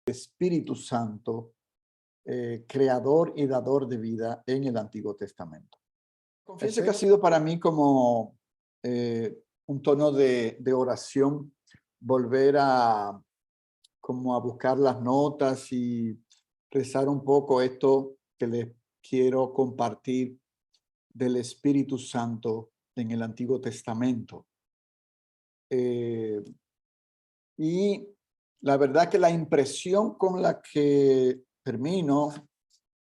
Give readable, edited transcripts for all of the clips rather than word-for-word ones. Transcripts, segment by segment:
Espíritu Santo, creador y dador de vida en el Antiguo Testamento. Confieso que ha sido para mí como un tono de oración volver como a buscar las notas y rezar un poco esto que les quiero compartir del Espíritu Santo en el Antiguo Testamento. Y la verdad que la impresión con la que termino,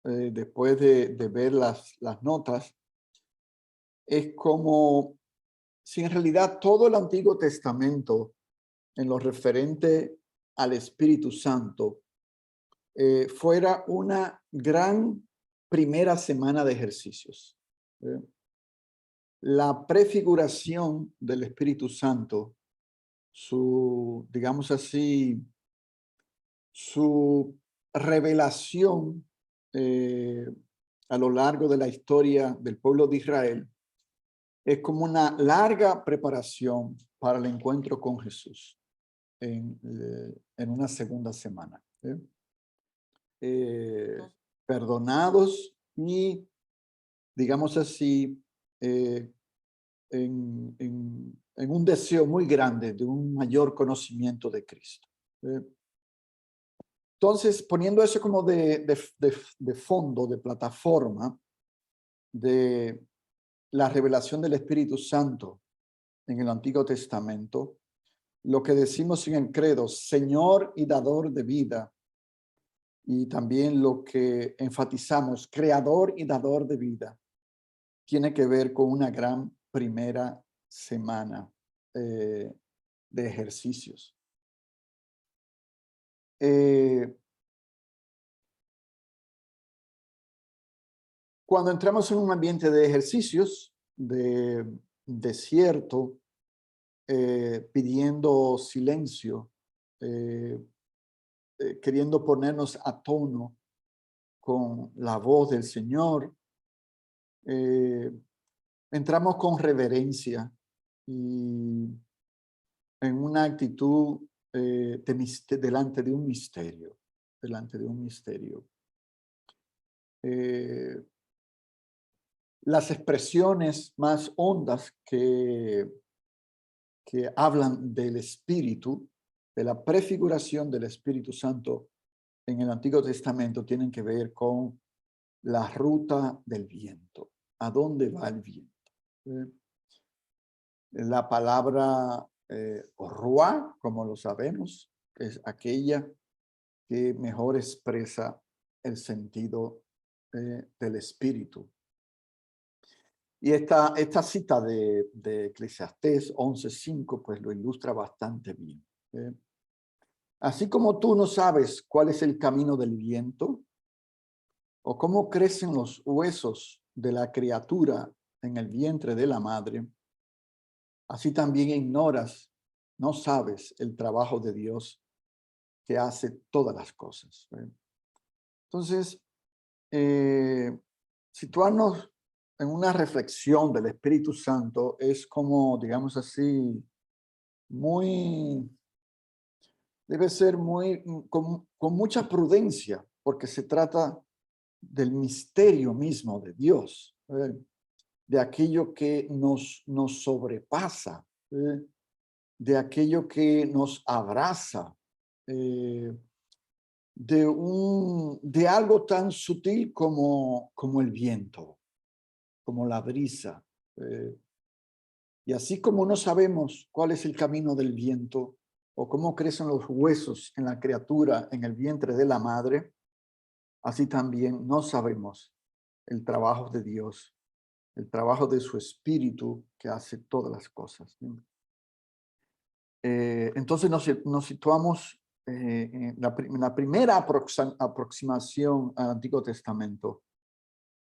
después de ver las notas, es como si en realidad todo el Antiguo Testamento, en lo referente al Espíritu Santo, fuera una gran primera semana de ejercicios. La prefiguración del Espíritu Santo, su, digamos así, su revelación a lo largo de la historia del pueblo de Israel, es como una larga preparación para el encuentro con Jesús en una segunda semana. Perdonados y, digamos así, en un deseo muy grande de un mayor conocimiento de Cristo. Entonces, poniendo eso como de fondo, de plataforma, de la revelación del Espíritu Santo en el Antiguo Testamento, lo que decimos en el credo, Señor y dador de vida, y también lo que enfatizamos, creador y dador de vida, tiene que ver con una gran primera semana de ejercicios. Cuando entramos en un ambiente de ejercicios, de desierto, pidiendo silencio, queriendo ponernos a tono con la voz del Señor, entramos con reverencia y en una actitud delante de un misterio, las expresiones más hondas que hablan del Espíritu, de la prefiguración del Espíritu Santo en el Antiguo Testamento, tienen que ver con la ruta del viento. ¿A dónde va el viento? La palabra ruá, como lo sabemos, es aquella que mejor expresa el sentido del Espíritu. Y esta cita de Eclesiastés 11:5 pues lo ilustra bastante bien. Así como tú no sabes cuál es el camino del viento o cómo crecen los huesos de la criatura en el vientre de la madre, así también ignoras, no sabes el trabajo de Dios que hace todas las cosas. Entonces, situarnos en una reflexión del Espíritu Santo es como, digamos así, debe ser con mucha prudencia, porque se trata del misterio mismo de Dios, de aquello que nos sobrepasa, de aquello que nos abraza, de algo tan sutil como el viento, como la brisa. Y así como no sabemos cuál es el camino del viento o cómo crecen los huesos en la criatura en el vientre de la madre, así también no sabemos el trabajo de Dios, el trabajo de su Espíritu que hace todas las cosas. Entonces nos situamos en la primera aproximación al Antiguo Testamento.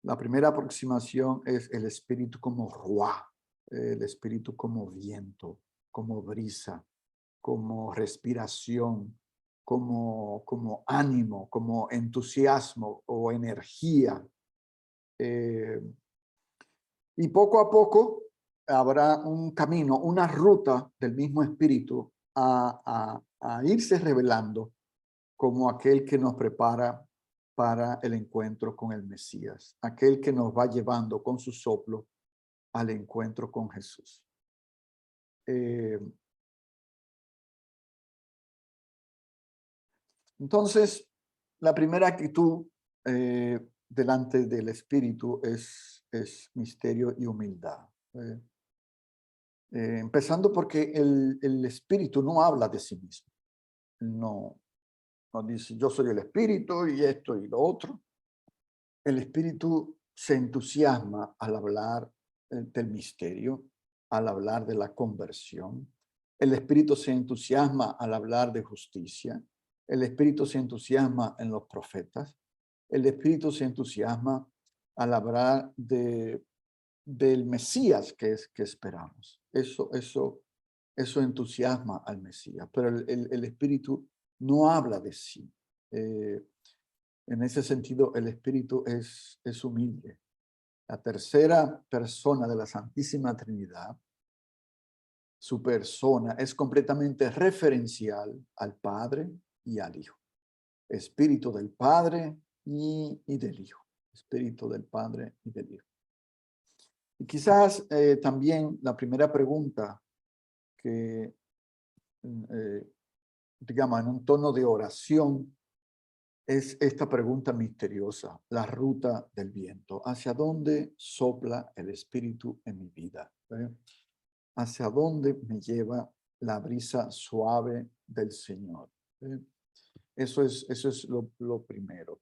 La primera aproximación es el Espíritu como ruá, el Espíritu como viento, como brisa, como respiración, como ánimo, como entusiasmo o energía. Y poco a poco habrá un camino, una ruta del mismo Espíritu a irse revelando como aquel que nos prepara para el encuentro con el Mesías, aquel que nos va llevando con su soplo al encuentro con Jesús. Entonces, la primera actitud delante del Espíritu es misterio y humildad. Empezando porque el Espíritu no habla de sí mismo. No dice, yo soy el Espíritu y esto y lo otro. El Espíritu se entusiasma al hablar del misterio, al hablar de la conversión. El Espíritu se entusiasma al hablar de justicia. El Espíritu se entusiasma en los profetas. El Espíritu se entusiasma al hablar del Mesías que esperamos. Eso entusiasma al Mesías, pero el Espíritu no habla de sí. En ese sentido, el Espíritu es humilde. La tercera persona de la Santísima Trinidad, su persona es completamente referencial al Padre y al Hijo. Espíritu del Padre y del Hijo. Espíritu del Padre y del Hijo. Y quizás también la primera pregunta que, digamos, en un tono de oración, es esta pregunta misteriosa, la ruta del viento. ¿Hacia dónde sopla el Espíritu en mi vida? ¿Hacia dónde me lleva la brisa suave del Señor? Eso es lo primero.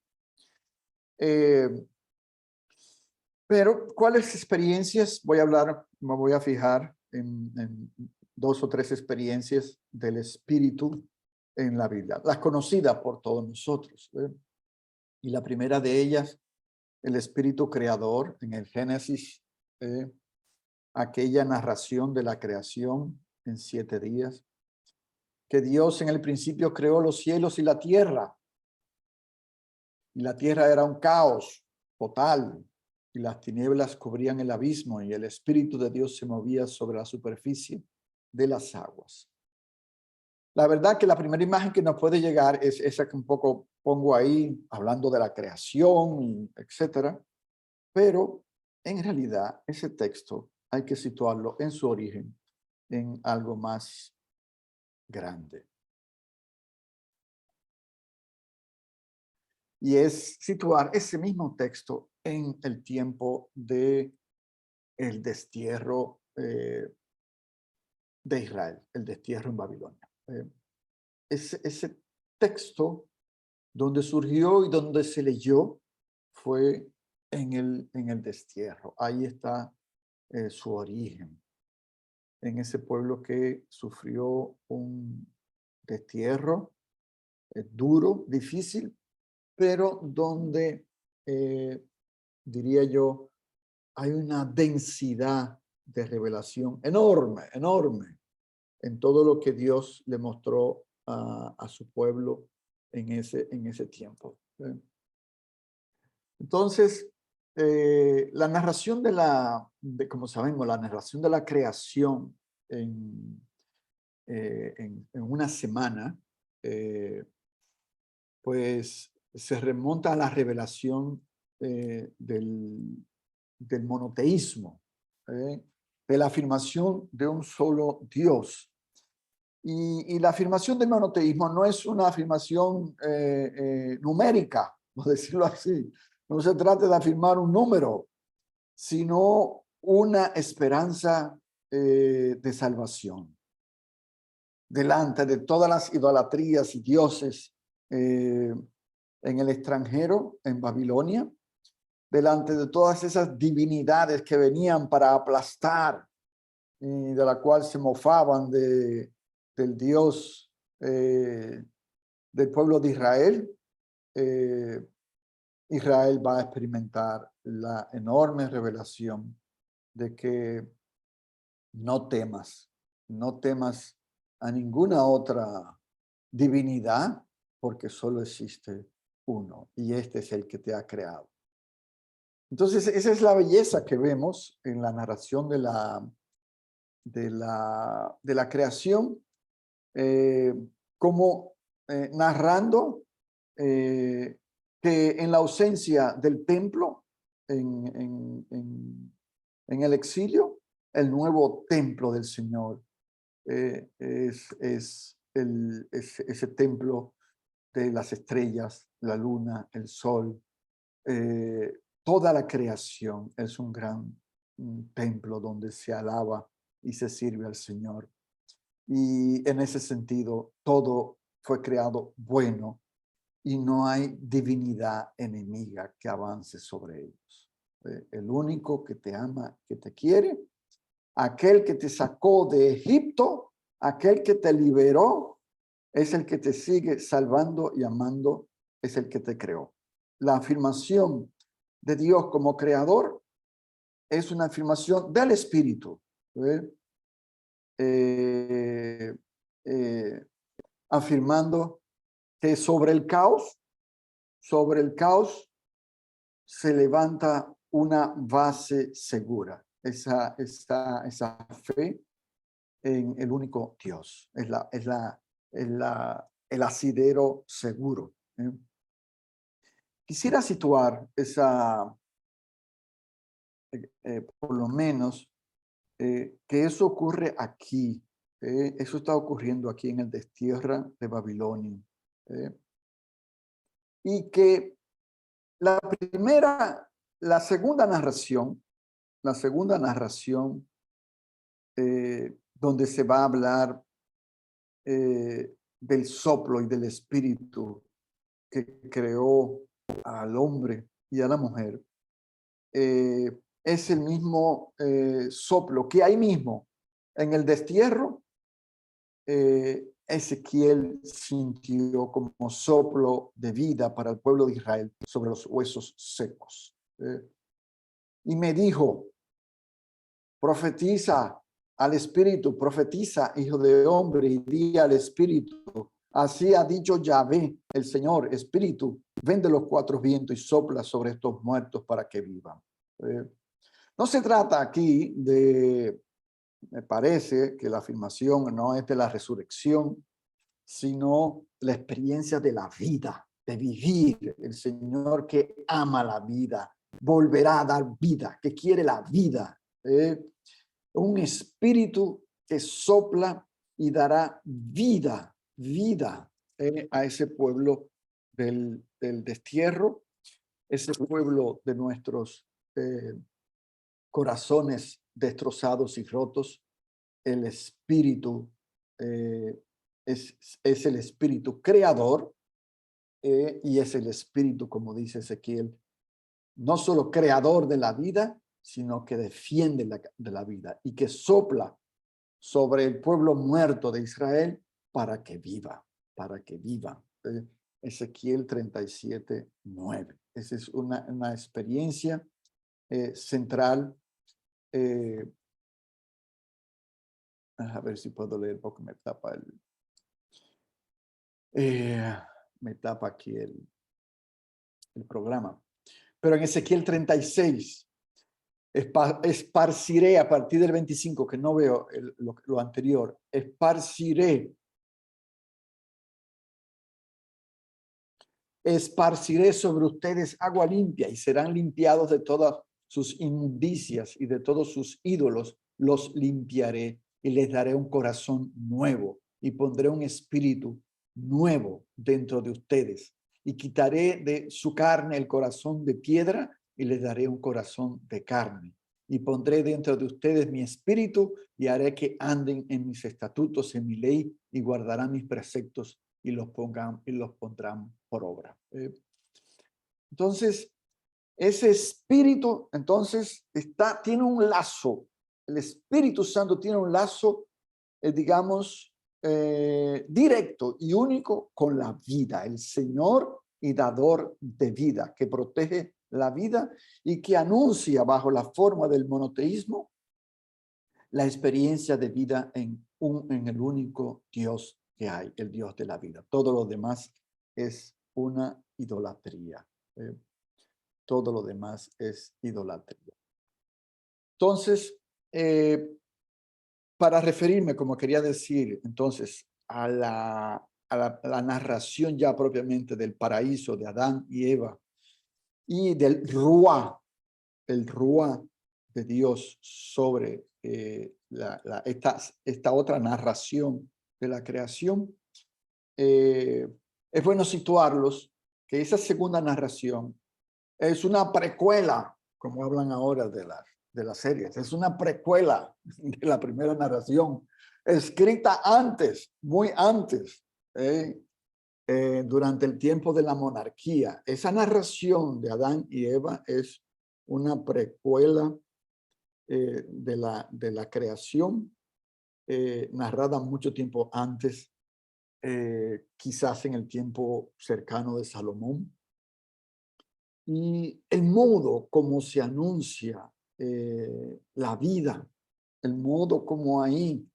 Pero, ¿cuáles experiencias? Me voy a fijar en 2 o 3 experiencias del Espíritu en la Biblia, las conocidas por todos nosotros. Y la primera de ellas, el Espíritu Creador en el Génesis, aquella narración de la creación en 7 días, que Dios en el principio creó los cielos y la tierra era un caos total, y las tinieblas cubrían el abismo, y el Espíritu de Dios se movía sobre la superficie de las aguas. La verdad que la primera imagen que nos puede llegar es esa que un poco pongo ahí, hablando de la creación, etcétera. Pero en realidad ese texto hay que situarlo en su origen, en algo más grande. Y es situar ese mismo texto en el tiempo de el destierro de Israel, el destierro en Babilonia. Ese texto donde surgió y donde se leyó fue en el destierro. Ahí está su origen, en ese pueblo que sufrió un destierro duro, difícil, pero donde, diría yo, hay una densidad de revelación enorme, enorme, en todo lo que Dios le mostró a su pueblo en ese tiempo. Entonces, la narración como sabemos, la narración de la creación en una semana, pues se remonta a la revelación del monoteísmo, de la afirmación de un solo Dios. Y la afirmación del monoteísmo no es una afirmación numérica, por decirlo así. No se trata de afirmar un número, sino una esperanza de salvación. Delante de todas las idolatrías y dioses en el extranjero, en Babilonia, delante de todas esas divinidades que venían para aplastar y de la cual se mofaban del Dios del pueblo de Israel, Israel va a experimentar la enorme revelación de que no temas a ninguna otra divinidad, porque solo existe uno, y este es el que te ha creado. Entonces, esa es la belleza que vemos en la narración de la creación, como narrando que en la ausencia del templo, en el exilio, el nuevo templo del Señor es ese templo de las estrellas, la luna, el sol, toda la creación es un gran templo donde se alaba y se sirve al Señor. Y en ese sentido, todo fue creado bueno y no hay divinidad enemiga que avance sobre ellos. El único que te ama, que te quiere, aquel que te sacó de Egipto, aquel que te liberó, es el que te sigue salvando y amando, es el que te creó. La afirmación de Dios como creador es una afirmación del Espíritu. Afirmando que sobre el caos se levanta una base segura. Esa fe en el único Dios. El asidero seguro. Quisiera situar por lo menos, que eso ocurre aquí. Eso está ocurriendo aquí en el destierra de Babilonia. Y que la segunda narración, donde se va a hablar del soplo y del espíritu que creó al hombre y a la mujer, es el mismo soplo que ahí mismo, en el destierro, Ezequiel sintió como soplo de vida para el pueblo de Israel sobre los huesos secos. Y me dijo, profetiza al espíritu, profetiza, hijo de hombre, y di al espíritu, así ha dicho Yahvé, el Señor, espíritu, ven de los cuatro vientos y sopla sobre estos muertos para que vivan. No se trata aquí me parece que la afirmación no es de la resurrección, sino la experiencia de la vida, de vivir. El Señor que ama la vida, volverá a dar vida, que quiere la vida. Un espíritu que sopla y dará vida a ese pueblo del destierro, ese pueblo de nuestros corazones destrozados y rotos. El espíritu es el espíritu creador y es el espíritu, como dice Ezequiel, no solo creador de la vida, sino que defiende de la vida y que sopla sobre el pueblo muerto de Israel para que viva. Ezequiel 37:9. Esa es una experiencia central. A ver si puedo leer porque me tapa aquí el programa. Pero en Ezequiel 36, esparciré a partir del 25, que no veo lo anterior, esparciré sobre ustedes agua limpia y serán limpiados de todas sus inmundicias y de todos sus ídolos, los limpiaré y les daré un corazón nuevo y pondré un espíritu nuevo dentro de ustedes y quitaré de su carne el corazón de piedra y les daré un corazón de carne y pondré dentro de ustedes mi espíritu y haré que anden en mis estatutos, en mi ley y guardarán mis preceptos y los pondrán por obra. Entonces, ese espíritu, entonces, tiene un lazo. El Espíritu Santo tiene un lazo, digamos, directo y único con la vida. El Señor y dador de vida, que protege la vida y que anuncia bajo la forma del monoteísmo la experiencia de vida en el único Dios que hay, el Dios de la vida. Todo lo demás es una idolatría. Todo lo demás es idolatría. Entonces, para referirme, como quería decir, entonces, a la narración ya propiamente del paraíso de Adán y Eva y del Ruá, el Ruá de Dios sobre esta otra narración de la creación, es bueno situarlos que esa segunda narración es una precuela, como hablan ahora de las series, es una precuela de la primera narración, escrita antes, muy antes, durante el tiempo de la monarquía. Esa narración de Adán y Eva es una precuela de la creación, narrada mucho tiempo antes, quizás en el tiempo cercano de Salomón. Y el modo como se anuncia la vida, el modo como ahí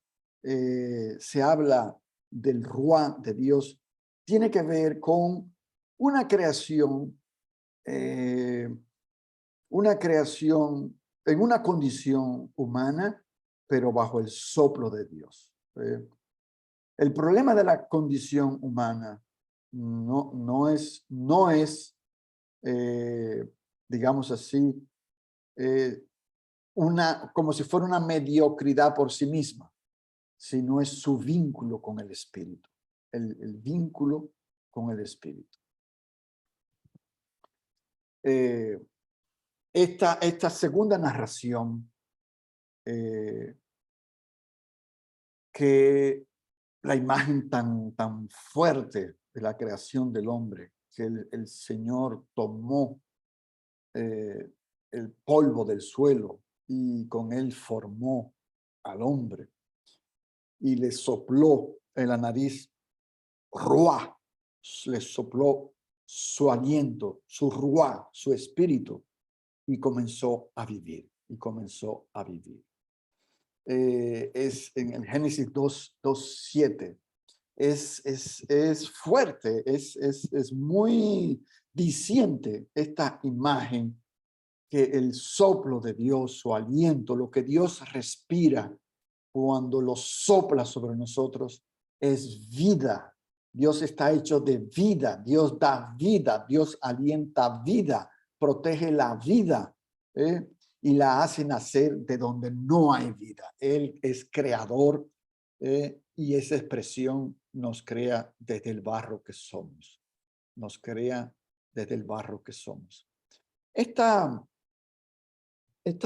se habla del Ruá de Dios, tiene que ver con una creación en una condición humana, pero bajo el soplo de Dios. El problema de la condición humana no es digamos así, como si fuera una mediocridad por sí misma, sino es su vínculo con el Espíritu, el vínculo con el Espíritu. Esta segunda narración, que la imagen tan fuerte de la creación del hombre, que el Señor tomó el polvo del suelo y con él formó al hombre y le sopló en la nariz ruá, le sopló su aliento, su ruá, su espíritu, y comenzó a vivir, es en el Génesis 2:7. Es fuerte, es muy diciente esta imagen, que el soplo de Dios, su aliento, lo que Dios respira cuando lo sopla sobre nosotros, es vida. Dios está hecho de vida, Dios da vida, Dios alienta vida, protege la vida, y la hace nacer de donde no hay vida. Él es creador, y esa expresión nos crea desde el barro que somos. Nos crea desde el barro que somos. Esta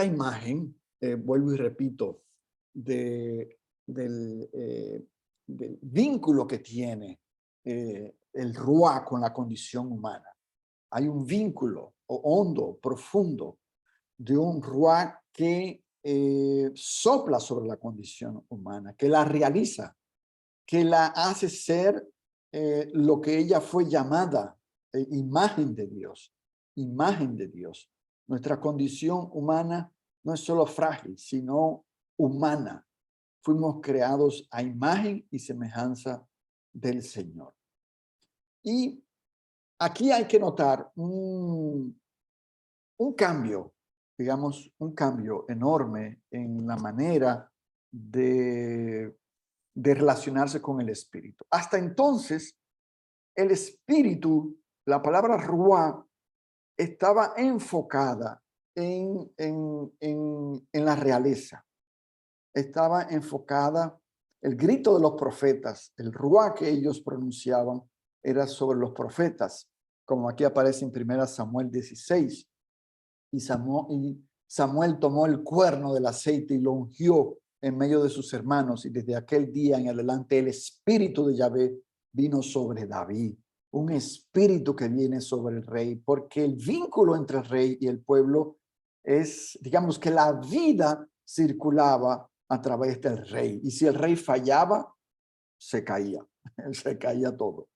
imagen, vuelvo y repito, del vínculo que tiene el Ruá con la condición humana. Hay un vínculo hondo, profundo, de un Ruá que sopla sobre la condición humana, que la realiza, que la hace ser lo que ella fue llamada, imagen de Dios, imagen de Dios. Nuestra condición humana no es solo frágil, sino humana. Fuimos creados a imagen y semejanza del Señor. Y aquí hay que notar un cambio, digamos, un cambio enorme en la manera de relacionarse con el Espíritu. Hasta entonces, el Espíritu, la palabra Ruá, estaba enfocada en la realeza. Estaba enfocada, el grito de los profetas, el Ruá que ellos pronunciaban, era sobre los profetas, como aquí aparece en 1 Samuel 16. Y Samuel tomó el cuerno del aceite y lo ungió en medio de sus hermanos, y desde aquel día en adelante el espíritu de Yahvé vino sobre David, un espíritu que viene sobre el rey, porque el vínculo entre el rey y el pueblo es, digamos, que la vida circulaba a través del rey, y si el rey fallaba, se caía, se caía todo.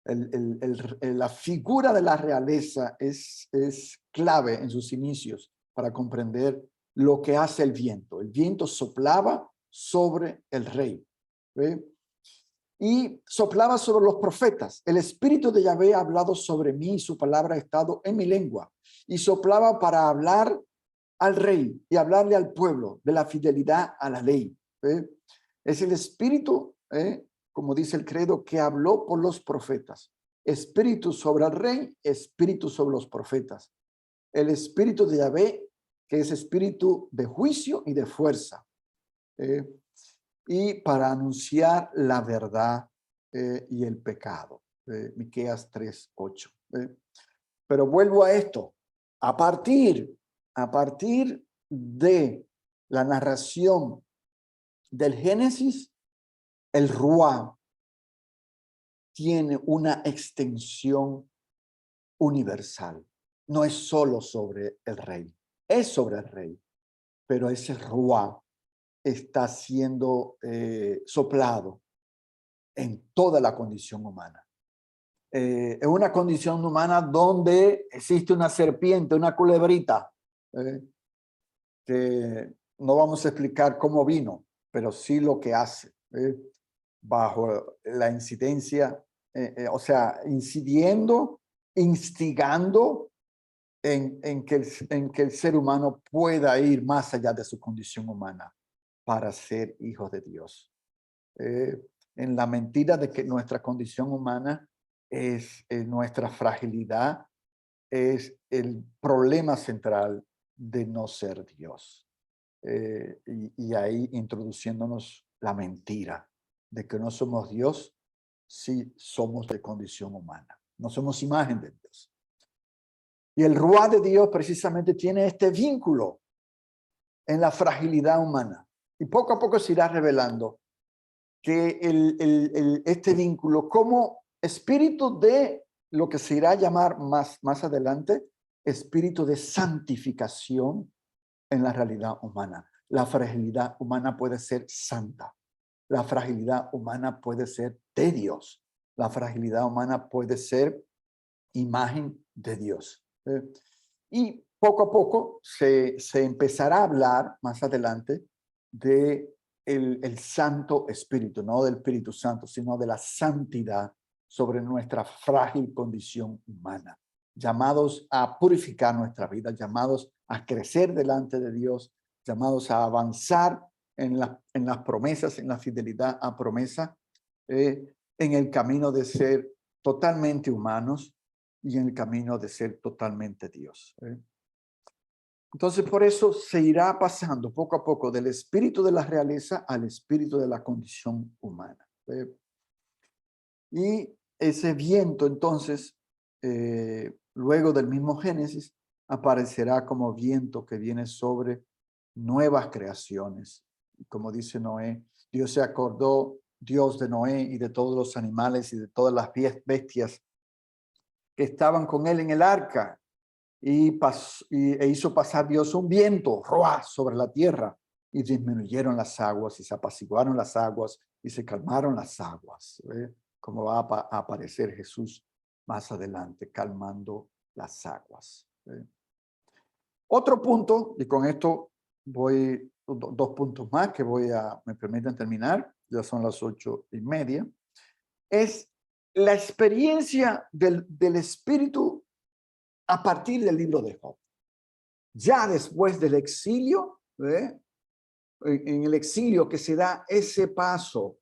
La figura de la realeza es clave en sus inicios para comprender lo que hace el viento. El viento soplaba sobre el rey, ¿ve? Y soplaba sobre los profetas. El espíritu de Yahvé ha hablado sobre mí, y su palabra ha estado en mi lengua. Y soplaba para hablar al rey y hablarle al pueblo de la fidelidad a la ley, ¿ve? Es el espíritu como dice el credo, que habló por los profetas. Espíritu sobre el rey, espíritu sobre los profetas. El espíritu de Yahvé, que es espíritu de juicio y de fuerza. Y para anunciar la verdad y el pecado. Miqueas 3:8. Pero vuelvo a esto. A partir de la narración del Génesis, el Ruá tiene una extensión universal. No es solo sobre el rey, es sobre el rey, pero ese Ruá está siendo soplado en toda la condición humana. Es una condición humana donde existe una serpiente, una culebrita, que no vamos a explicar cómo vino, pero sí lo que hace, bajo la incidencia, o sea, incidiendo, instigando en que el ser humano pueda ir más allá de su condición humana para ser hijos de Dios. En la mentira de que nuestra condición humana es nuestra fragilidad, es el problema central de no ser Dios. Y ahí introduciéndonos la mentira de que no somos Dios, sí somos de condición humana, no somos imagen de Dios. Y el Ruá de Dios precisamente tiene este vínculo en la fragilidad humana. Y poco a poco se irá revelando que este vínculo como espíritu de lo que se irá a llamar más adelante, espíritu de santificación en la realidad humana. La fragilidad humana puede ser santa. La fragilidad humana puede ser de Dios. La fragilidad humana puede ser imagen de Dios. Y poco a poco se empezará a hablar más adelante de el Santo Espíritu, no del Espíritu Santo, sino de la santidad sobre nuestra frágil condición humana. Llamados a purificar nuestra vida, llamados a crecer delante de Dios, llamados a avanzar en las promesas, en la fidelidad a promesa, en el camino de ser totalmente humanos y en el camino de ser totalmente Dios. Entonces, por eso se irá pasando poco a poco del espíritu de la realeza al espíritu de la condición humana. Y ese viento, entonces, luego del mismo Génesis, aparecerá como viento que viene sobre nuevas creaciones. Como dice Noé, Dios se acordó, Dios de Noé y de todos los animales y de todas las bestias que estaban con él en el arca, e hizo pasar Dios un viento, ¡ruah!, sobre la tierra, y disminuyeron las aguas, y se apaciguaron las aguas, y se calmaron las aguas. Como va a aparecer Jesús más adelante, calmando las aguas. Otro punto, y con esto voy, dos puntos más que me permiten terminar, ya son las 8:30, es la experiencia del Espíritu a partir del libro de Job. Ya después del exilio, en el exilio que se da ese paso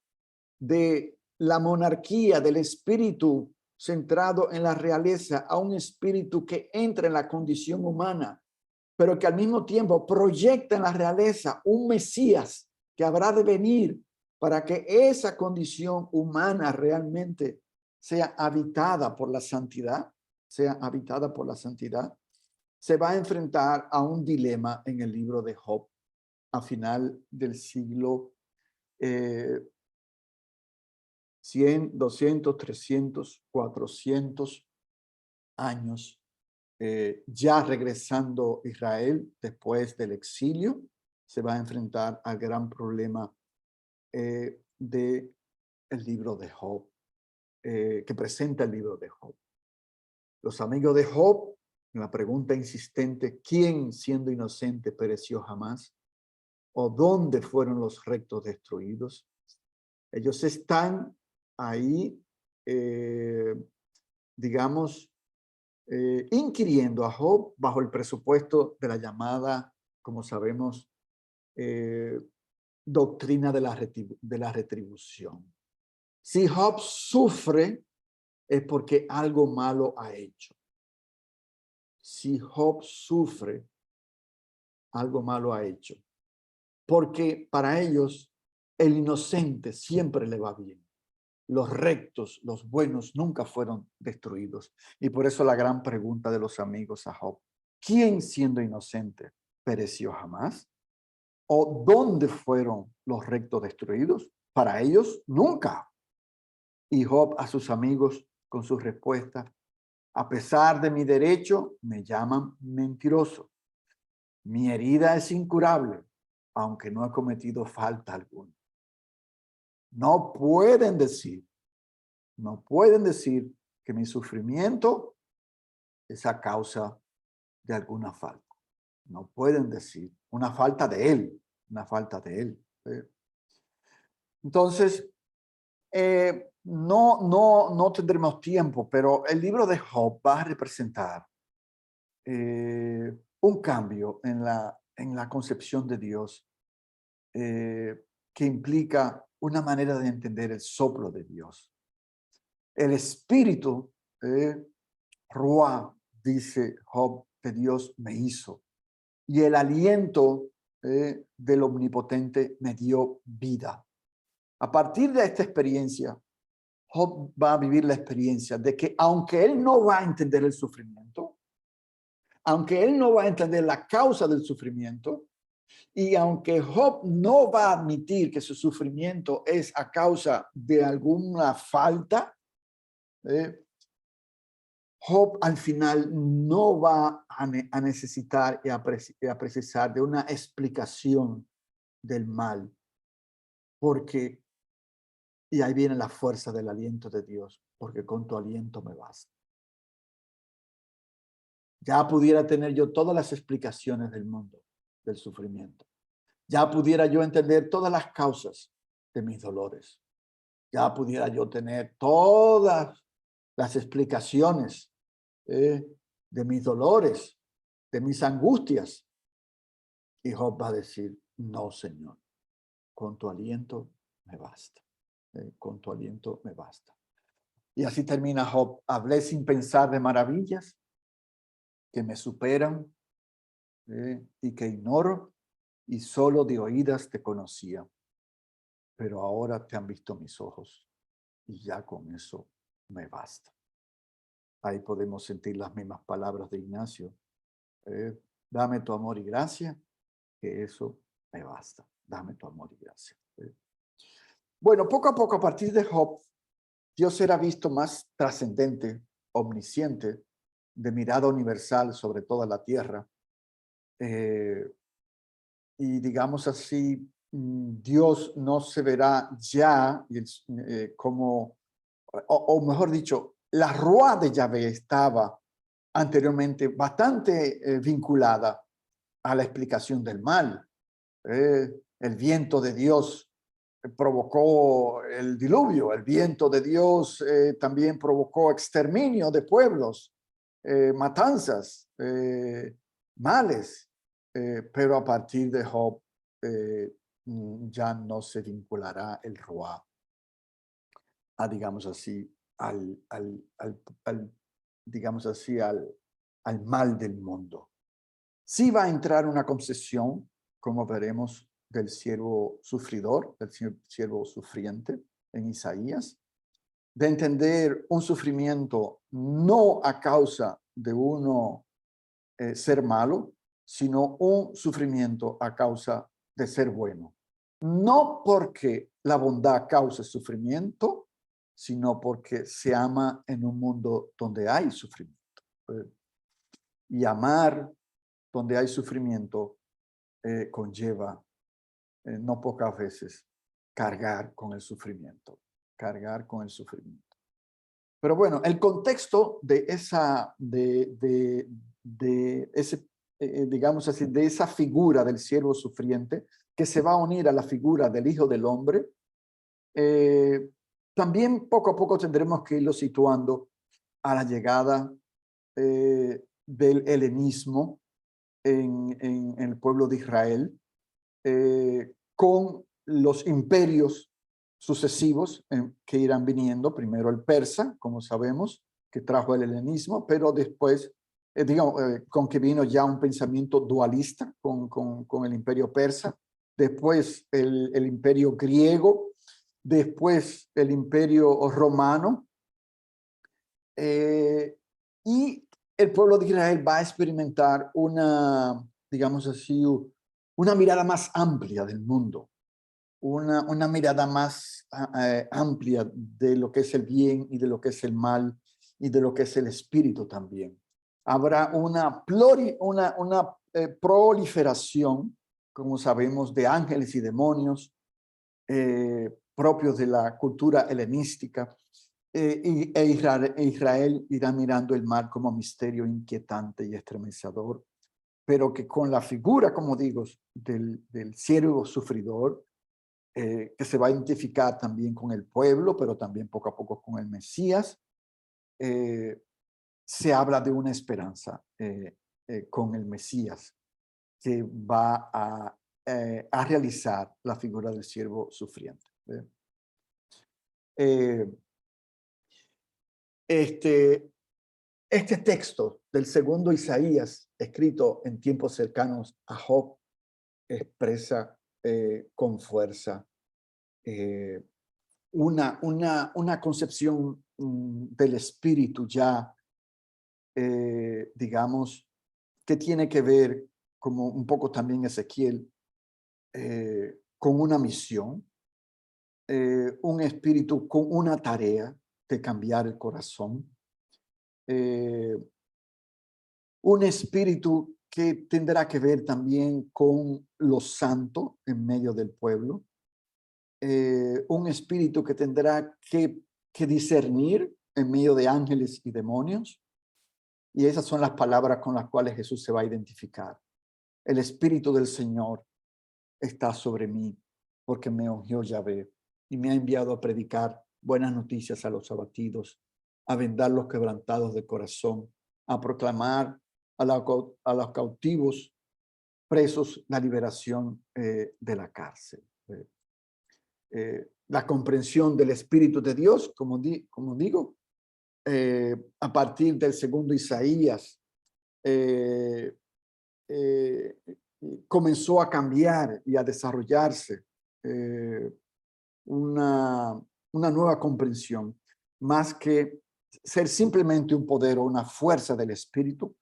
de la monarquía, del espíritu centrado en la realeza, a un espíritu que entra en la condición humana, pero que al mismo tiempo proyecta en la realeza un Mesías que habrá de venir para que esa condición humana realmente sea habitada por la santidad, se va a enfrentar a un dilema en el libro de Job a final del siglo 100, 200, 300, 400 años, ya regresando Israel después del exilio, se va a enfrentar al gran problema del libro de Job, que presenta el libro de Job. Los amigos de Job, en la pregunta insistente, ¿quién siendo inocente pereció jamás? ¿O dónde fueron los rectos destruidos? Ellos están ahí, digamos, inquiriendo a Job bajo el presupuesto de la llamada, como sabemos, doctrina de la retribución. Si Job sufre, es porque algo malo ha hecho. Si Job sufre, algo malo ha hecho. Porque para ellos, el inocente siempre le va bien. Los rectos, los buenos, nunca fueron destruidos. Y por eso la gran pregunta de los amigos a Job: ¿quién, siendo inocente, pereció jamás? ¿O dónde fueron los rectos destruidos? Para ellos, nunca. Y Job a sus amigos con su respuesta: a pesar de mi derecho, me llaman mentiroso. Mi herida es incurable, aunque no he cometido falta alguna. No pueden decir que mi sufrimiento es a causa de alguna falta. No pueden decir una falta de él, una falta de él. Entonces, no tendremos tiempo, pero el libro de Job va a representar un cambio en la concepción de Dios, que implica una manera de entender el soplo de Dios. El espíritu, Ruah, dice Job, que Dios me hizo, y el aliento del Omnipotente me dio vida. A partir de esta experiencia, Job va a vivir la experiencia de que aunque él no va a entender el sufrimiento, aunque él no va a entender la causa del sufrimiento, y aunque Job no va a admitir que su sufrimiento es a causa de alguna falta, Job al final no va a necesitar y a precisar de una explicación del mal, porque, y ahí viene la fuerza del aliento de Dios, porque con tu aliento me basta. Ya pudiera tener yo todas las explicaciones del mundo, del sufrimiento. Ya pudiera yo entender todas las causas de mis dolores. Ya pudiera yo tener todas las explicaciones de mis dolores, de mis angustias. Y Job va a decir: no, Señor, con tu aliento me basta. Con tu aliento me basta. Y así termina Job: hablé sin pensar de maravillas que me superan y que ignoro, y solo de oídas te conocía. Pero ahora te han visto mis ojos y ya con eso me basta. Ahí podemos sentir las mismas palabras de Ignacio. Dame tu amor y gracia, que eso me basta. Dame tu amor y gracia. Bueno, poco a poco, a partir de Job, Dios será visto más trascendente, omnisciente, de mirada universal sobre toda la tierra. Y digamos así, Dios no se verá ya como, o mejor dicho, la Ruá de Yahvé estaba anteriormente bastante vinculada a la explicación del mal. El viento de Dios provocó el diluvio, el viento de Dios también provocó exterminio de pueblos, matanzas, males, pero a partir de Job ya no se vinculará el Ruá a, digamos así, digamos así, al mal del mundo. Sí va a entrar una concesión, como veremos, del siervo sufridor, del siervo sufriente en Isaías, de entender un sufrimiento no a causa de uno ser malo, sino un sufrimiento a causa de ser bueno. No porque la bondad cause sufrimiento, sino porque se ama en un mundo donde hay sufrimiento. Y amar donde hay sufrimiento conlleva no pocas veces cargar con el sufrimiento, Pero bueno, el contexto de ese, digamos así, de esa figura del siervo sufriente que se va a unir a la figura del Hijo del Hombre, también poco a poco tendremos que irlo situando a la llegada del helenismo en el pueblo de Israel, con los imperios sucesivos que irán viniendo. Primero el persa, como sabemos, que trajo el helenismo, pero después, con que vino ya un pensamiento dualista con el imperio persa, después el imperio griego, después el imperio romano, y el pueblo de Israel va a experimentar una, digamos así, una mirada más amplia del mundo, una mirada más amplia de lo que es el bien y de lo que es el mal y de lo que es el espíritu también. Habrá una proliferación, como sabemos, de ángeles y demonios propios de la cultura helenística. Israel irá mirando el mar como misterio inquietante y estremecedor, pero que con la figura, como digo, del siervo sufridor, que se va a identificar también con el pueblo, pero también poco a poco con el Mesías, se habla de una esperanza con el Mesías, que va a realizar la figura del siervo sufriente. Este texto del segundo Isaías, escrito en tiempos cercanos a Job, expresa con fuerza una concepción del espíritu ya, digamos, que tiene que ver, como un poco también Ezequiel, con una misión, un espíritu con una tarea de cambiar el corazón, un espíritu que tendrá que ver también con lo santo en medio del pueblo, un espíritu que tendrá que discernir en medio de ángeles y demonios, y esas son las palabras con las cuales Jesús se va a identificar. El Espíritu del Señor está sobre mí, porque me ungió Yahvé y me ha enviado a predicar buenas noticias a los abatidos, a vendar los quebrantados de corazón, a proclamar a los cautivos presos la liberación de la cárcel. La comprensión del Espíritu de Dios, como digo, a partir del segundo Isaías, comenzó a cambiar y a desarrollarse una nueva comprensión, más que ser simplemente un poder o una fuerza del Espíritu,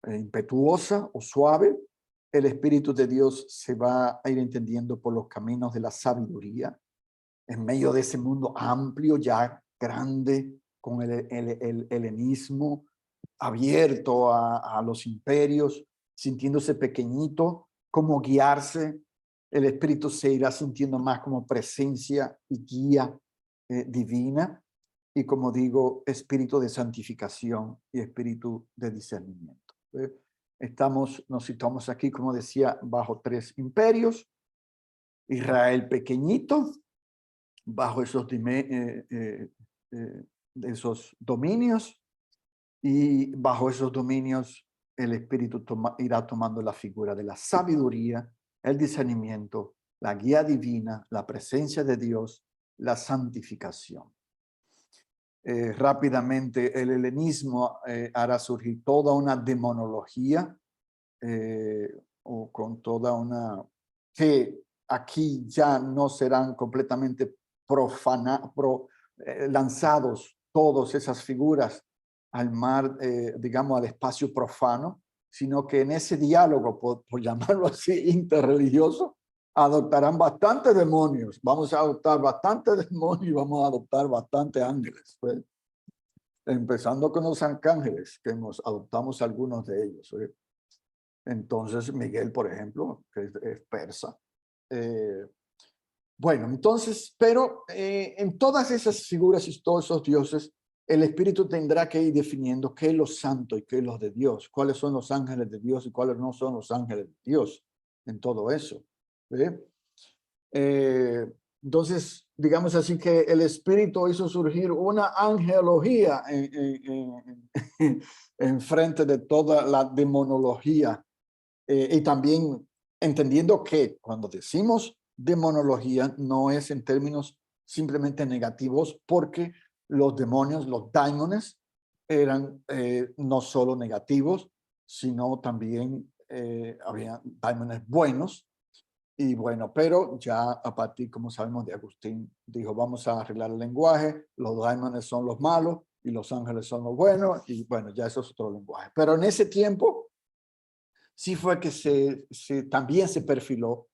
impetuosa o suave. El Espíritu de Dios se va a ir entendiendo por los caminos de la sabiduría, en medio de ese mundo amplio, ya grande, con el helenismo, abierto a los imperios, sintiéndose pequeñito, cómo guiarse. El Espíritu se irá sintiendo más como presencia y guía divina, y como digo, espíritu de santificación y espíritu de discernimiento. Nos situamos aquí, como decía, bajo tres imperios. Israel pequeñito, bajo esos dominios, y bajo esos dominios el espíritu irá tomando la figura de la sabiduría, el discernimiento, la guía divina, la presencia de Dios, la santificación. Rápidamente el helenismo hará surgir toda una demonología, o con toda una, que aquí ya no serán completamente lanzados todas esas figuras al mar, digamos al espacio profano, sino que en ese diálogo, por llamarlo así, interreligioso, adoptarán bastantes demonios. Vamos a adoptar bastantes demonios y vamos a adoptar bastantes ángeles, pues. Empezando con los arcángeles, que adoptamos algunos de ellos. Entonces Miguel, por ejemplo, que es persa. Bueno, entonces, pero en todas esas figuras y todos esos dioses, el espíritu tendrá que ir definiendo qué es lo santo y qué es lo de Dios, cuáles son los ángeles de Dios y cuáles no son los ángeles de Dios en todo eso. Entonces, digamos así que el espíritu hizo surgir una angelología en frente de toda la demonología, y también entendiendo que cuando decimos demonología no es en términos simplemente negativos, porque los demonios, los daimones, eran no solo negativos, sino también había daimones buenos. Y bueno, pero ya a partir, como sabemos, de Agustín, dijo, vamos a arreglar el lenguaje, los daimones son los malos y los ángeles son los buenos, y bueno, ya eso es otro lenguaje. Pero en ese tiempo sí fue que también se perfiló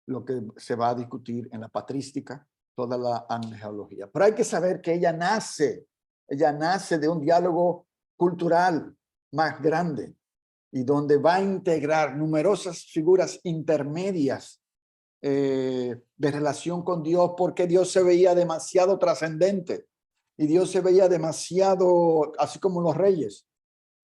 lo que se va a discutir en la patrística, toda la angeología. Pero hay que saber que ella nace de un diálogo cultural más grande y donde va a integrar numerosas figuras intermedias de relación con Dios, porque Dios se veía demasiado trascendente y Dios se veía demasiado, así como los reyes.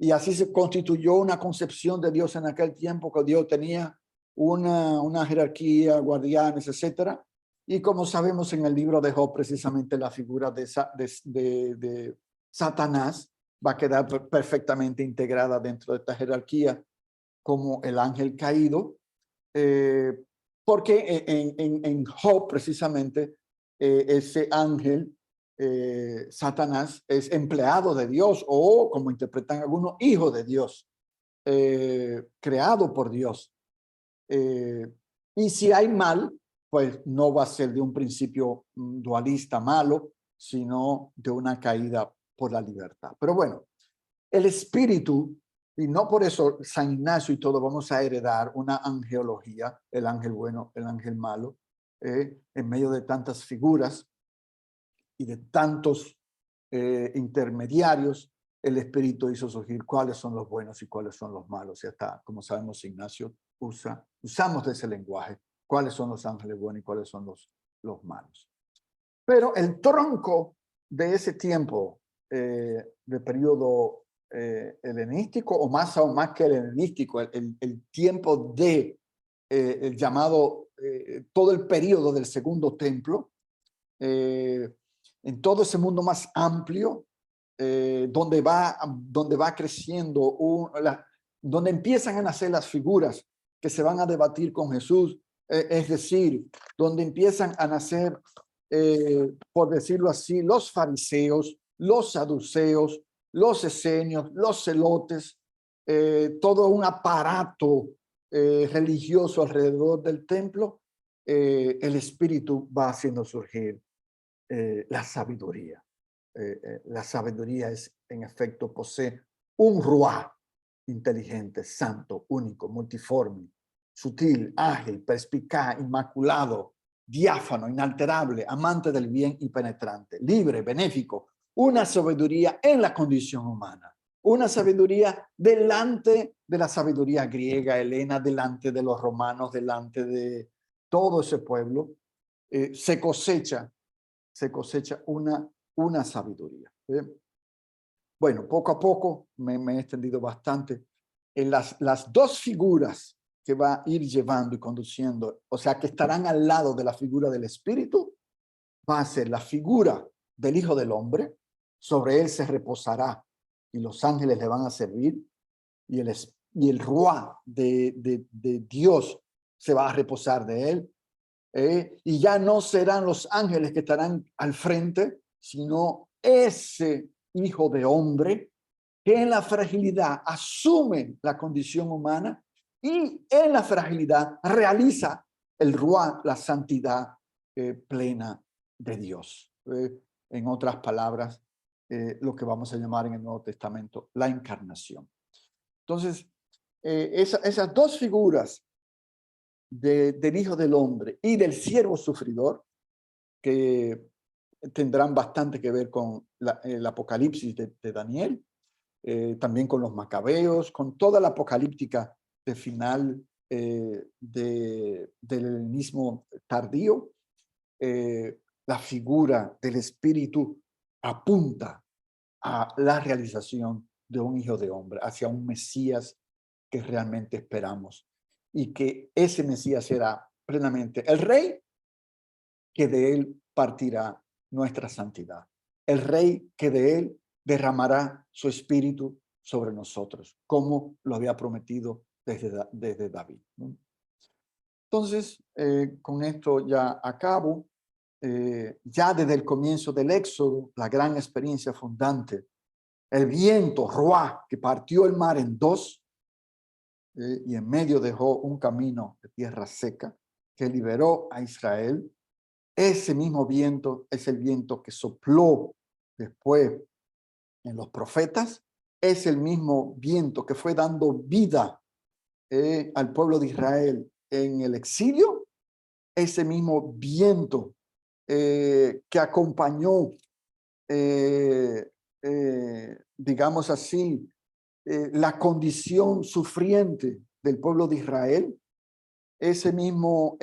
Y así se constituyó una concepción de Dios en aquel tiempo, que Dios tenía una jerarquía, guardianes, etcétera. Y como sabemos en el libro de Job, precisamente la figura de Satanás va a quedar perfectamente integrada dentro de esta jerarquía como el ángel caído, porque en Job precisamente ese ángel, Satanás, es empleado de Dios, o como interpretan algunos, hijo de Dios, creado por Dios. Y si hay mal, pues no va a ser de un principio dualista malo, sino de una caída por la libertad. Pero bueno, el espíritu, y no por eso San Ignacio y todo vamos a heredar una angeología, el ángel bueno, el ángel malo, en medio de tantas figuras y de tantos intermediarios. El espíritu hizo surgir cuáles son los buenos y cuáles son los malos. Y hasta, como sabemos, Ignacio usamos de ese lenguaje, cuáles son los ángeles buenos y cuáles son los malos. Pero el tronco de ese tiempo, de periodo helenístico, o más aún más que el helenístico, el tiempo de el llamado, todo el periodo del Segundo Templo, en todo ese mundo más amplio, donde va creciendo, donde empiezan a nacer las figuras que se van a debatir con Jesús, es decir, donde empiezan a nacer, por decirlo así, los fariseos, los saduceos, los esenios, los celotes, todo un aparato religioso alrededor del templo. El espíritu va haciendo surgir la sabiduría. La sabiduría en efecto, posee un ruá inteligente, santo, único, multiforme, sutil, ágil, perspicaz, inmaculado, diáfano, inalterable, amante del bien y penetrante, libre, benéfico, una sabiduría en la condición humana, una sabiduría delante de la sabiduría griega, helena, delante de los romanos, delante de todo ese pueblo. Se cosecha una sabiduría. Bueno, poco a poco me he extendido bastante. En las dos figuras que va a ir llevando y conduciendo, o sea, que estarán al lado de la figura del Espíritu, va a ser la figura del Hijo del Hombre, sobre él se reposará y los ángeles le van a servir, y el Ruá de Dios se va a reposar de él. Y ya no serán los ángeles que estarán al frente, sino ese Hijo de Hombre que en la fragilidad asume la condición humana y en la fragilidad realiza el ruá, la santidad plena de Dios. En otras palabras, lo que vamos a llamar en el Nuevo Testamento la encarnación. Entonces, esas dos figuras del Hijo del Hombre y del siervo sufridor, que tendrán bastante que ver con el Apocalipsis de Daniel, también con los macabeos, con toda la apocalíptica de final del helenismo tardío. La figura del Espíritu apunta a la realización de un Hijo de Hombre, hacia un Mesías que realmente esperamos, y que ese Mesías será plenamente el Rey, que de él partirá nuestra santidad, el Rey que de él derramará su espíritu sobre nosotros, como lo había prometido desde David, ¿no? Entonces, con esto ya acabo. ya desde el comienzo del Éxodo, la gran experiencia fundante, el viento, Ruá, que partió el mar en dos, y en medio dejó un camino de tierra seca, que liberó a Israel. Ese mismo viento es el viento que sopló después en los profetas, es el mismo viento que fue dando vida al pueblo de Israel en el exilio, ese mismo viento que acompañó, digamos así, la condición sufriente del pueblo de Israel, ese mismo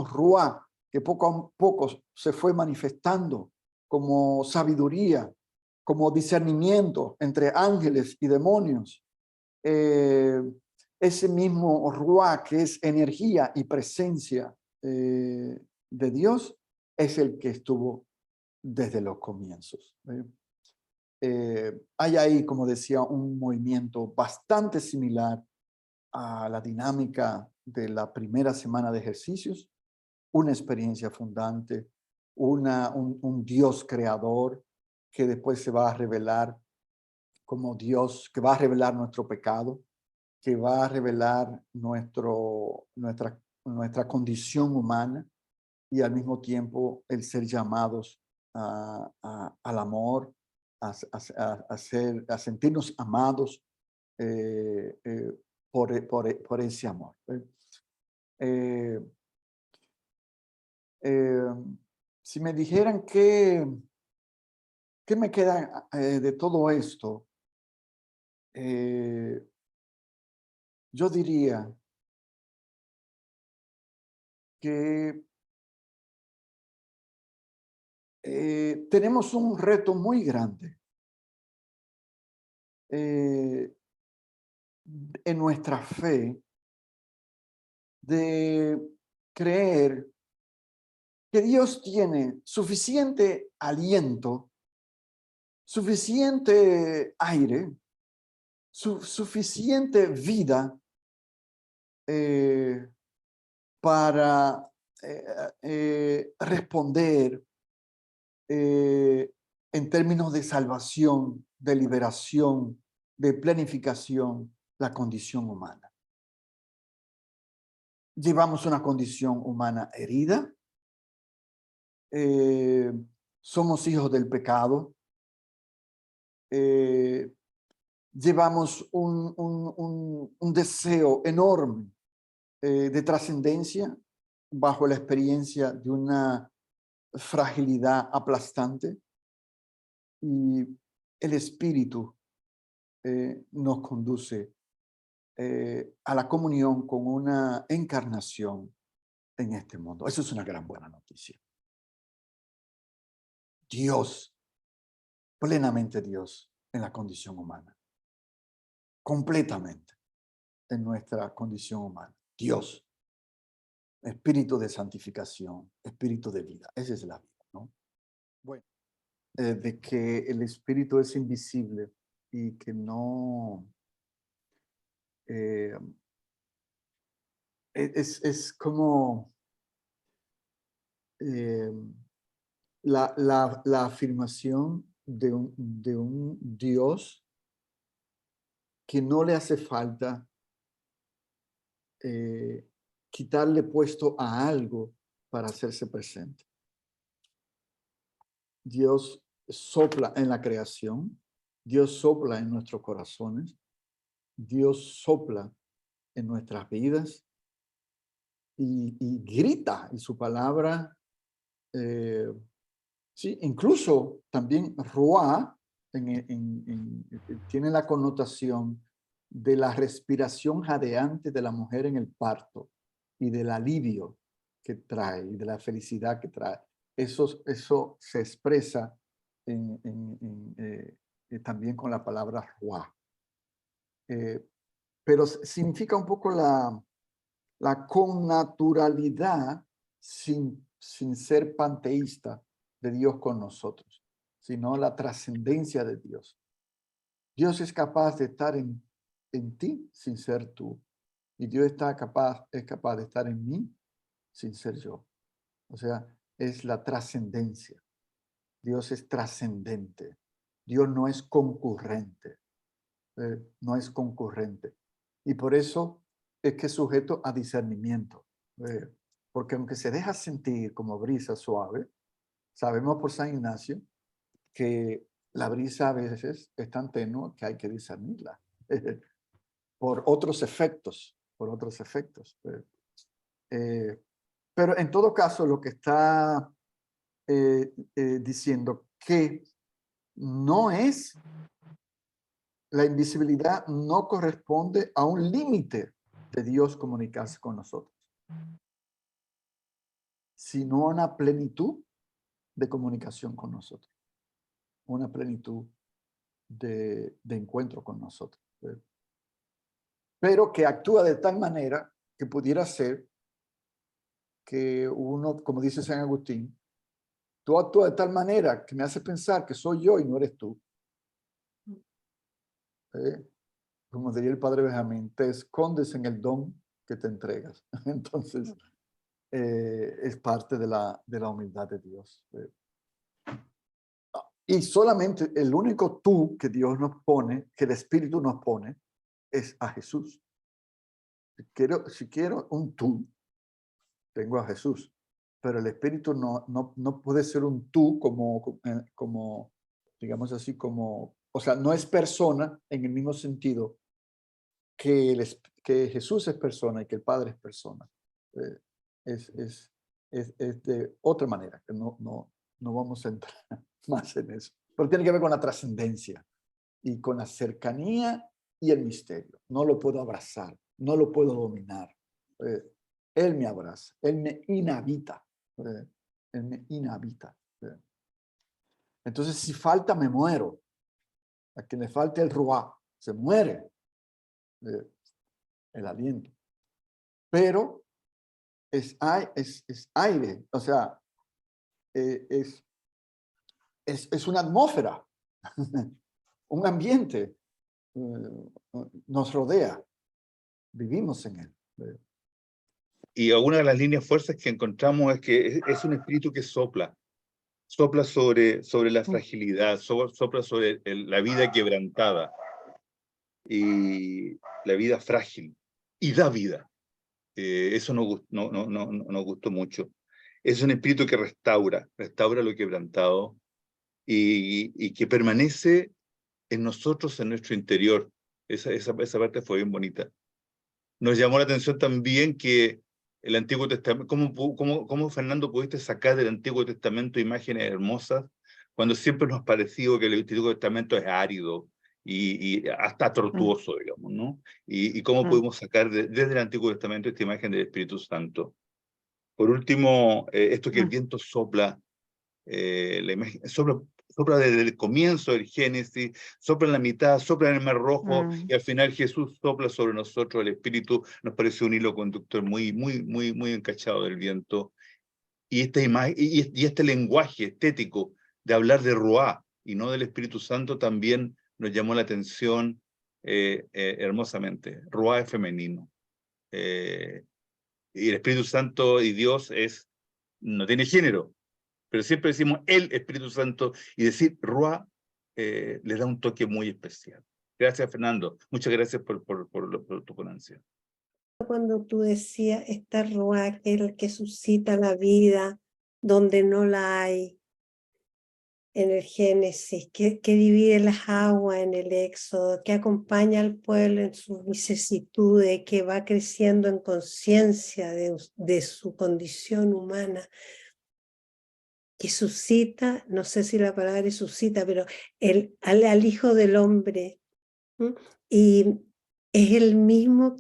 Ruá que poco a poco se fue manifestando como sabiduría, como discernimiento entre ángeles y demonios. Ese mismo Ruá que es energía y presencia de Dios es el que estuvo desde los comienzos. Hay ahí, como decía, un movimiento bastante similar a la dinámica de la primera semana de ejercicios, una experiencia fundante, un Dios creador que después se va a revelar como Dios, que va a revelar nuestro pecado, que va a revelar nuestra condición humana y al mismo tiempo el ser llamados al amor, a sentirnos amados eh, eh, por ese amor. Eh, eh, si me dijeran qué me queda de todo esto, eh, yo diría que tenemos un reto muy grande en nuestra fe de creer que Dios tiene suficiente aliento, suficiente aire, suficiente vida eh, para responder en términos de salvación, de liberación, de planificación, la condición humana. Llevamos una condición humana herida, somos hijos del pecado, llevamos un deseo enorme de trascendencia bajo la experiencia de una fragilidad aplastante, y el Espíritu nos conduce a la comunión con una encarnación en este mundo. Eso es una gran buena noticia. Dios, plenamente Dios en la condición humana, completamente en nuestra condición humana. Dios, espíritu de santificación, espíritu de vida. Esa es la vida, ¿no? Bueno, de que el espíritu es invisible y que no... es como la afirmación de un Dios que no le hace falta quitarle puesto a algo para hacerse presente. Dios sopla en la creación, Dios sopla en nuestros corazones, Dios sopla en nuestras vidas y grita en su palabra. Sí, incluso también Ruá tiene la connotación de la respiración jadeante de la mujer en el parto y del alivio que trae y de la felicidad que trae. Eso se expresa también con la palabra Ruá. Pero significa un poco la connaturalidad sin ser panteísta de Dios con nosotros, sino la trascendencia de Dios. Dios es capaz de estar en ti sin ser tú, y Dios es capaz de estar en mí sin ser yo. O sea, es la trascendencia. Dios es trascendente. Dios no es concurrente. No es concurrente. Y por eso es que es sujeto a discernimiento. Porque aunque se deja sentir como brisa suave, sabemos por San Ignacio que la brisa a veces es tan tenue que hay que discernirla por otros efectos, pero en todo caso, lo que está diciendo que no es, la invisibilidad no corresponde a un límite de Dios comunicarse con nosotros, sino a una plenitud de comunicación con nosotros, una plenitud de encuentro con nosotros. Pero que actúa de tal manera que pudiera ser que uno, como dice San Agustín, tú actúas de tal manera que me hace pensar que soy yo y no eres tú. Como diría el padre Benjamín, te escondes en el don que te entregas. Entonces, es parte de la humildad de Dios. Y solamente el único tú que Dios nos pone, que el Espíritu nos pone, es a Jesús. Si quiero un tú, tengo a Jesús. Pero el Espíritu no puede ser un tú como, digamos así, como, o sea, no es persona en el mismo sentido que Jesús es persona y que el Padre es persona. Es, es, es de otra manera, que no vamos a entrar más en eso. Pero tiene que ver con la trascendencia y con la cercanía y el misterio. No lo puedo abrazar, no lo puedo dominar. Él me abraza, Él me inhabita. Él me inhabita. Entonces, si falta, me muero. A quien le falte el ruá, se muere el aliento. Pero es aire, o sea, es una atmósfera, un ambiente nos rodea, vivimos en él. Y una de las líneas fuerzas que encontramos es que es un espíritu que sopla sobre la fragilidad, sopla sobre la vida quebrantada y la vida frágil, y da vida. Eso nos gustó mucho. Es un espíritu que restaura lo quebrantado y que permanece en nosotros, en nuestro interior. Esa parte fue bien bonita. Nos llamó la atención también que el Antiguo Testamento, ¿cómo Fernando pudiste sacar del Antiguo Testamento imágenes hermosas cuando siempre nos ha parecido que el Antiguo Testamento es árido y hasta tortuoso, digamos, ¿no? Y cómo pudimos sacar desde el Antiguo Testamento esta imagen del Espíritu Santo. Por último, esto que el viento sopla, la imagen, sopla desde el comienzo del Génesis, sopla en la mitad, sopla en el Mar Rojo, y al final Jesús sopla sobre nosotros, el Espíritu nos parece un hilo conductor muy encachado del viento. Y esta imagen, y este lenguaje estético de hablar de Ruá y no del Espíritu Santo también nos llamó la atención hermosamente. Ruá es femenino. Y el Espíritu Santo y Dios no tiene género, pero siempre decimos el Espíritu Santo, y decir Ruá le da un toque muy especial. Gracias, Fernando. Muchas gracias por tu ponencia. Cuando tú decías, esta Ruá que es el que suscita la vida donde no la hay, en el Génesis, que divide las aguas en el Éxodo, que acompaña al pueblo en sus vicisitudes, que va creciendo en conciencia de su condición humana, que suscita, no sé si la palabra es suscita, pero al Hijo del Hombre. Y es el mismo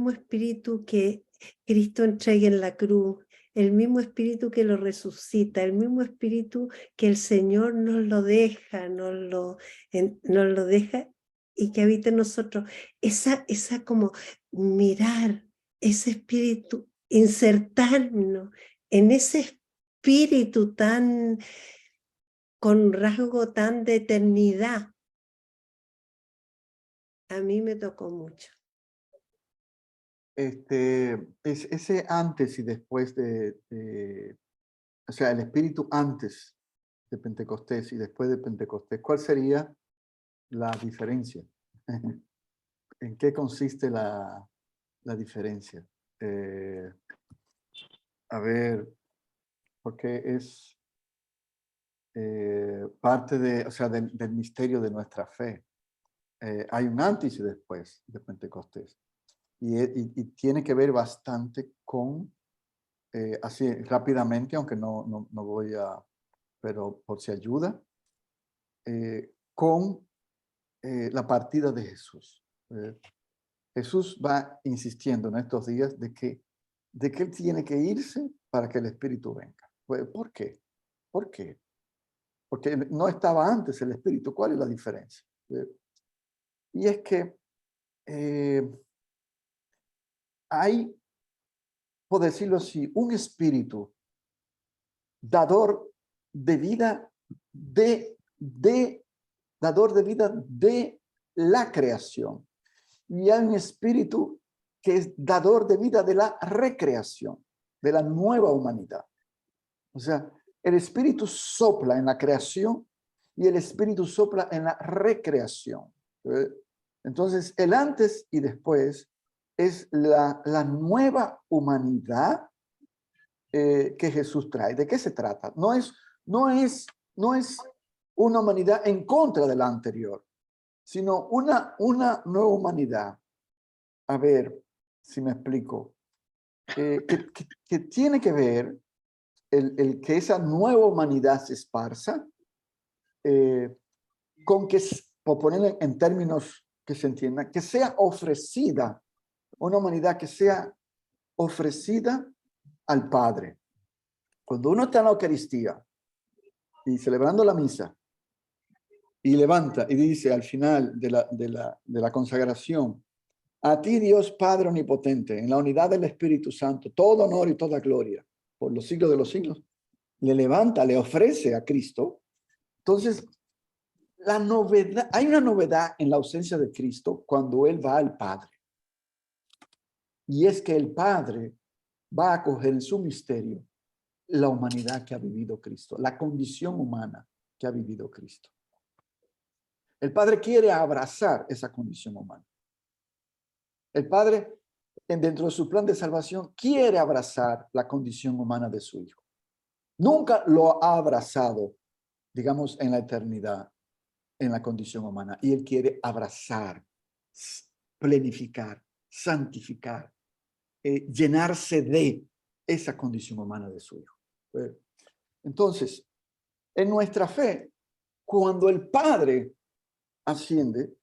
espíritu que Cristo entrega en la cruz, el mismo espíritu que lo resucita, el mismo espíritu que el Señor nos lo deja, y que habita en nosotros. Esa como mirar ese espíritu, insertarnos en ese espíritu con rasgo tan de eternidad, a mí me tocó mucho. es ese antes y después o sea, el espíritu antes de Pentecostés y después de Pentecostés, ¿cuál sería la diferencia? ¿En qué consiste la diferencia? A ver, porque es parte de, o sea, del misterio de nuestra fe. Hay un antes y después de Pentecostés. Y tiene que ver bastante con, así rápidamente, aunque no voy a, pero por si ayuda, con la partida de Jesús. Jesús va insistiendo en estos días de que él tiene que irse para que el Espíritu venga. Pues, ¿por qué? ¿Por qué? Porque no estaba antes el Espíritu. ¿Cuál es la diferencia? Y es que hay, por decirlo así, un espíritu dador de vida dador de vida de la creación. Y hay un espíritu que es dador de vida de la recreación, de la nueva humanidad. O sea, el espíritu sopla en la creación y el espíritu sopla en la recreación. Entonces, el antes y después es la nueva humanidad que Jesús trae. ¿De qué se trata? No es una humanidad en contra de la anterior, sino una nueva humanidad. A ver si me explico. Que tiene que ver el que esa nueva humanidad se esparza con que, por ponerlo en términos que se entiendan, que sea ofrecida, una humanidad que sea ofrecida al Padre. Cuando uno está en la Eucaristía y celebrando la misa y levanta y dice al final de la consagración: a ti, Dios Padre omnipotente, en la unidad del Espíritu Santo, todo honor y toda gloria por los siglos de los siglos, le levanta, le ofrece a Cristo. Entonces, la novedad, hay una novedad en la ausencia de Cristo cuando Él va al Padre. Y es que el Padre va a acoger en su misterio la humanidad que ha vivido Cristo, la condición humana que ha vivido Cristo. El Padre quiere abrazar esa condición humana. El Padre, dentro de su plan de salvación, quiere abrazar la condición humana de su Hijo. Nunca lo ha abrazado, digamos, en la eternidad, en la condición humana. Y Él quiere abrazar, plenificar, santificar, llenarse de esa condición humana de su Hijo. Entonces, en nuestra fe, cuando el Padre asciende,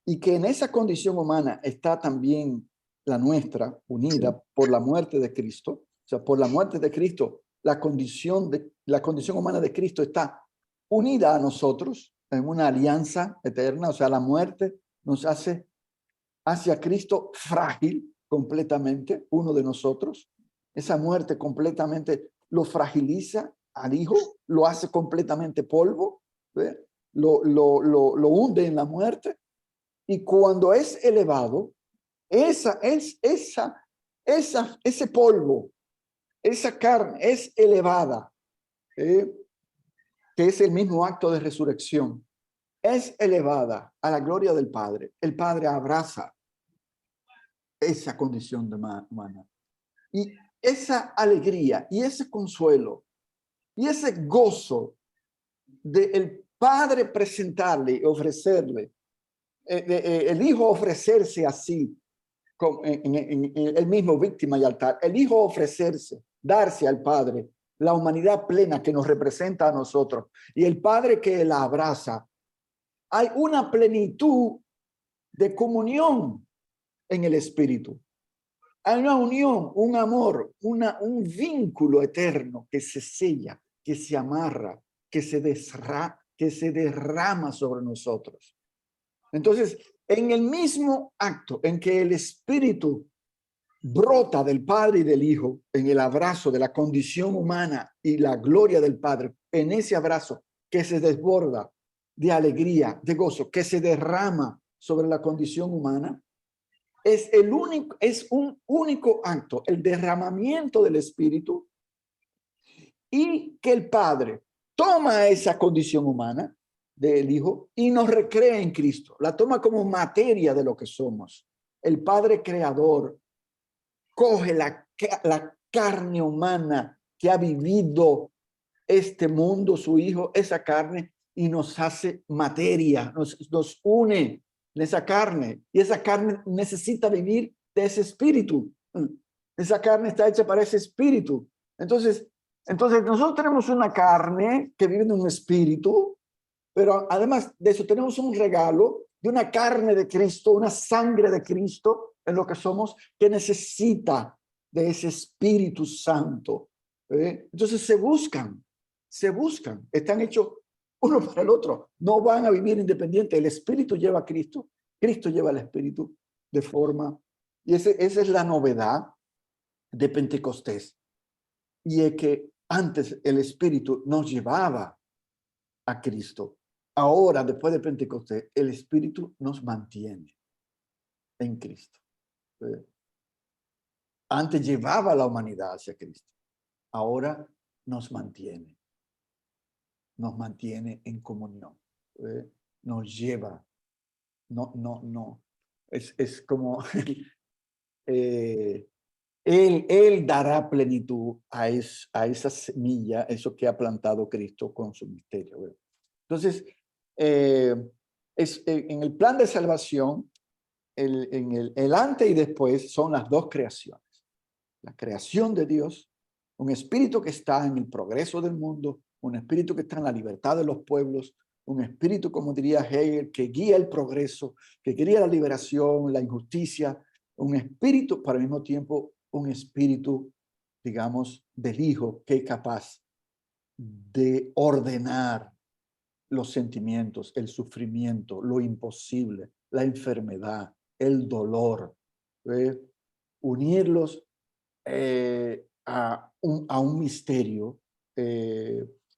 y que en esa condición humana está también la nuestra, unida por la muerte de Cristo. O sea, por la muerte de Cristo, la condición humana de Cristo está unida a nosotros en una alianza eterna. O sea, la muerte nos hace hacia Cristo frágil completamente, uno de nosotros. Esa muerte completamente lo fragiliza al Hijo, lo hace completamente polvo, lo hunde en la muerte. Y cuando es elevado, ese polvo, esa carne es elevada, que es el mismo acto de resurrección, es elevada a la gloria del Padre. El Padre abraza esa condición humana. Y esa alegría y ese consuelo y ese gozo del Padre presentarle y ofrecerle, el Hijo ofrecerse así, en el mismo víctima y altar, el Hijo ofrecerse, darse al Padre, la humanidad plena que nos representa a nosotros, y el Padre que la abraza. Hay una plenitud de comunión en el Espíritu. Hay una unión, un amor, un vínculo eterno que se sella, que se amarra, que se derrama sobre nosotros. Entonces, en el mismo acto en que el Espíritu brota del Padre y del Hijo, en el abrazo de la condición humana y la gloria del Padre, en ese abrazo que se desborda de alegría, de gozo, que se derrama sobre la condición humana, es un único acto, el derramamiento del Espíritu, y que el Padre toma esa condición humana del Hijo y nos recrea en Cristo, la toma como materia de lo que somos. El Padre creador coge la carne humana que ha vivido este mundo, su Hijo, esa carne, y nos hace materia, nos une en esa carne, y esa carne necesita vivir de ese espíritu. Esa carne está hecha para ese espíritu. Entonces nosotros tenemos una carne que vive en un espíritu, pero además de eso tenemos un regalo de una carne de Cristo, una sangre de Cristo en lo que somos, que necesita de ese Espíritu Santo. Entonces se buscan, están hechos uno para el otro. No van a vivir independientes. El Espíritu lleva a Cristo, Cristo lleva al Espíritu de forma. Y esa es la novedad de Pentecostés. Y es que antes el Espíritu nos llevaba a Cristo. Ahora, después de Pentecostés, el Espíritu nos mantiene en Cristo. Antes llevaba a la humanidad hacia Cristo. Ahora nos mantiene en comunión. Nos lleva. No. Es como Él dará plenitud a esa semilla, eso que ha plantado Cristo con su misterio. Entonces, en el plan de salvación, el antes y después son las dos creaciones. La creación de Dios, un espíritu que está en el progreso del mundo, un espíritu que está en la libertad de los pueblos, un espíritu, como diría Hegel, que guía el progreso, que guía la liberación, la injusticia, un espíritu, pero al mismo tiempo un espíritu, digamos, del Hijo, que es capaz de ordenar los sentimientos, el sufrimiento, lo imposible, la enfermedad, el dolor, unirlos a un misterio,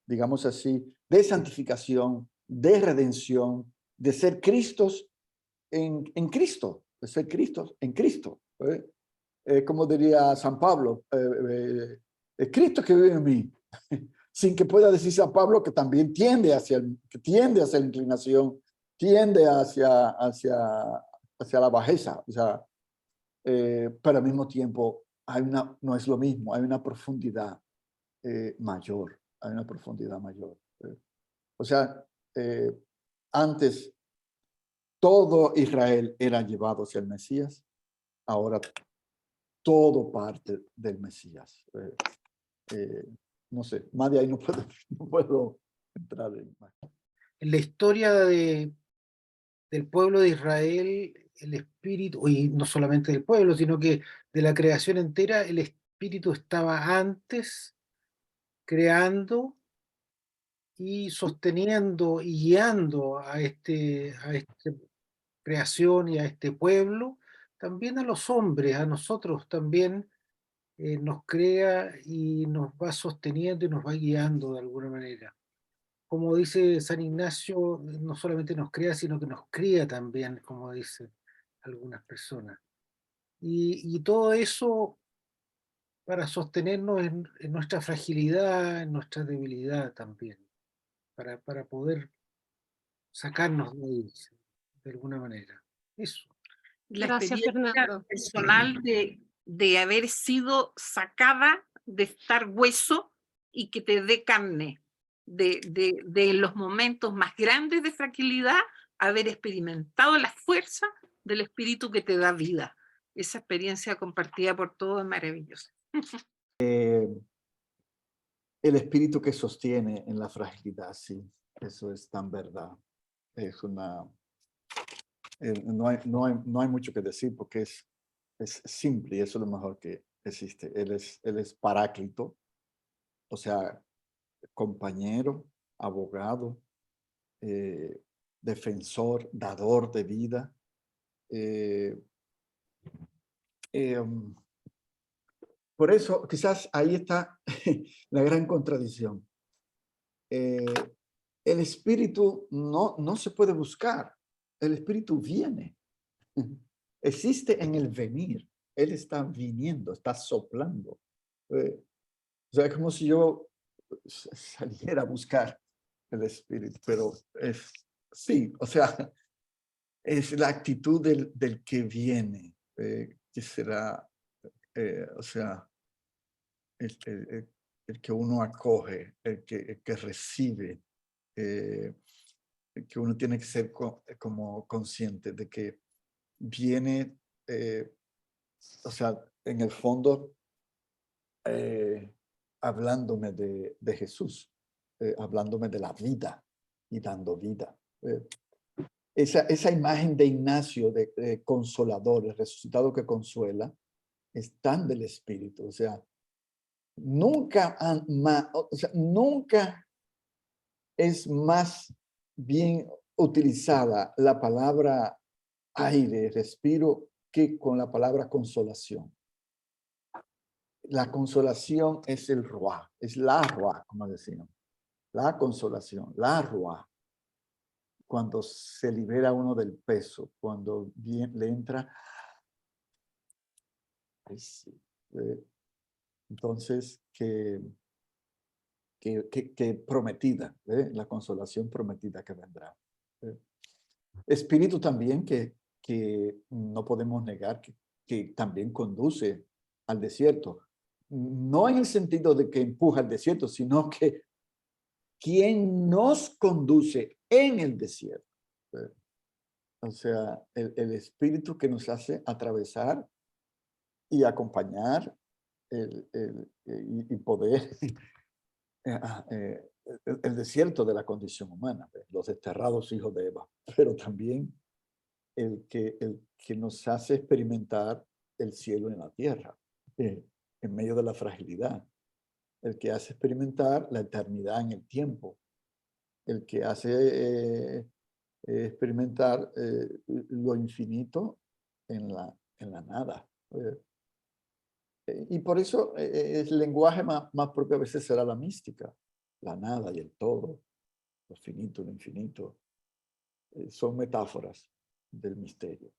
digamos así, de santificación, de redención, de ser Cristos en Cristo, de ser Cristos en Cristo. Como diría San Pablo, es Cristo que vive en mí, sin que pueda decir San Pablo que también tiende hacia la inclinación, tiende hacia la bajeza, o sea, pero al mismo tiempo no es lo mismo, hay una profundidad mayor, hay una profundidad mayor. O sea, antes todo Israel era llevado hacia el Mesías, ahora todo parte del Mesías. No sé, más de ahí no puedo entrar en más. En la historia del pueblo de Israel, el espíritu, y no solamente del pueblo, sino que de la creación entera, el espíritu estaba antes creando y sosteniendo y guiando a esta creación y a este pueblo, también a los hombres, a nosotros también nos crea y nos va sosteniendo y nos va guiando de alguna manera. Como dice San Ignacio, no solamente nos crea, sino que nos cría también, como dicen algunas personas. Y todo eso para sostenernos en nuestra fragilidad, en nuestra debilidad también, para poder sacarnos de ahí, de alguna manera. Eso. La Gracias, experiencia Fernando. personal de haber sido sacada, de estar hueso y que te dé carne, de los momentos más grandes de fragilidad, haber experimentado la fuerza del espíritu que te da vida. Esa experiencia compartida por todos es maravillosa. El espíritu que sostiene en la fragilidad, sí, eso es tan verdad. Es una... no hay mucho que decir porque es simple y eso es lo mejor que existe. Él es paráclito, o sea, compañero, abogado, defensor, dador de vida. Por eso, quizás ahí está la gran contradicción. El espíritu no se puede buscar. El espíritu viene. existe en el venir. Él está viniendo, está soplando. O sea, es como si yo saliera a buscar el Espíritu, pero sí, o sea, es la actitud del que viene, que será, o sea, el que uno acoge, el que recibe, que uno tiene que ser como consciente de que viene, o sea, en el fondo, hablándome de Jesús, hablándome de la vida y dando vida. Esa imagen de Ignacio, de consolador, el resucitado que consuela, es tan del Espíritu. O sea, nunca es más bien utilizada la palabra aire, respiro, que con la palabra consolación. La consolación es el ruá, es la ruá, como decíamos. La consolación, la ruá. Cuando se libera uno del peso, cuando le entra. Sí, entonces, que prometida, la consolación prometida que vendrá. Espíritu también que no podemos negar que también conduce al desierto. No en el sentido de que empuja al desierto, sino que quien nos conduce en el desierto. O sea, el Espíritu que nos hace atravesar y acompañar y poder el desierto de la condición humana, los desterrados hijos de Eva, pero también el que nos hace experimentar el cielo en la tierra, en medio de la fragilidad, el que hace experimentar la eternidad en el tiempo, el que hace experimentar lo infinito en la nada. Y por eso el lenguaje más propio a veces será la mística, la nada y el todo, lo finito, lo infinito. Son metáforas del misterio.